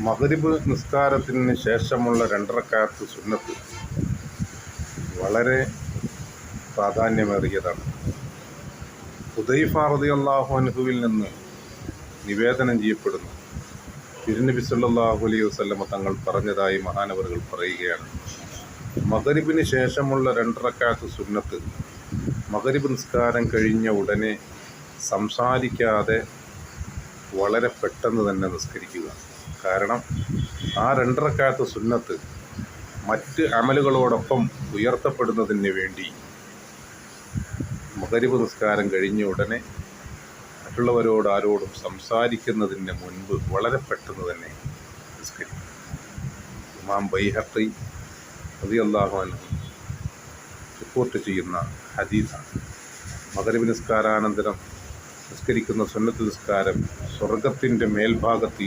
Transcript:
മഗ്‌രിബ് നിസ്കാരത്തിന് ശേഷമുള്ള 2 റക്അത്ത് സുന്നത്ത് വളരെ പ്രാധാന്യമേറിയതാണ്. ഹുദൈഫ റളിയല്ലാഹു അൻഹുവിൽ നിന്ന് നിവേദനം ചെയ്യപ്പെടുന്നു. തിരുനബി സല്ലല്ലാഹു അലൈഹി വസല്ലമ തങ്ങൾ പറഞ്ഞതായി മഹാനവറുകൾ പറയുകയാണ്, മഗ്‌രിബിന് ശേഷമുള്ള 2 റക്അത്ത് സുന്നത്ത് മഗ്‌രിബ് നിസ്കാരം കഴിഞ്ഞ ഉടനെ സംസാരിക്കാതെ വളരെ പെട്ടെന്ന് തന്നെ നിസ്കരിക്കുക. കാരണം ആ 2 റക്അത്ത് സുന്നത്ത് മറ്റ് അമലുകളോടൊപ്പം ഉയർത്തപ്പെടുന്നതിന് വേണ്ടി മഗ്‌രിബ് നിസ്കാരം കഴിഞ്ഞ ഉടനെ മറ്റുള്ളവരോട് ആരോടും സംസാരിക്കുന്നതിന് മുൻപ് വളരെ പെട്ടെന്ന് തന്നെ നിസ്കരിക്കും. ഇമാം ബൈഹഖി റളിയല്ലാഹു അൻഹു റിപ്പോർട്ട് ചെയ്യുന്ന ഹദീസാണ്. മഗ്‌രിബ് നിസ്കാരാനന്തരം നിസ്കരിക്കുന്ന സുന്നത്ത് നിസ്കാരം സ്വർഗത്തിൻ്റെ മേൽഭാഗത്ത്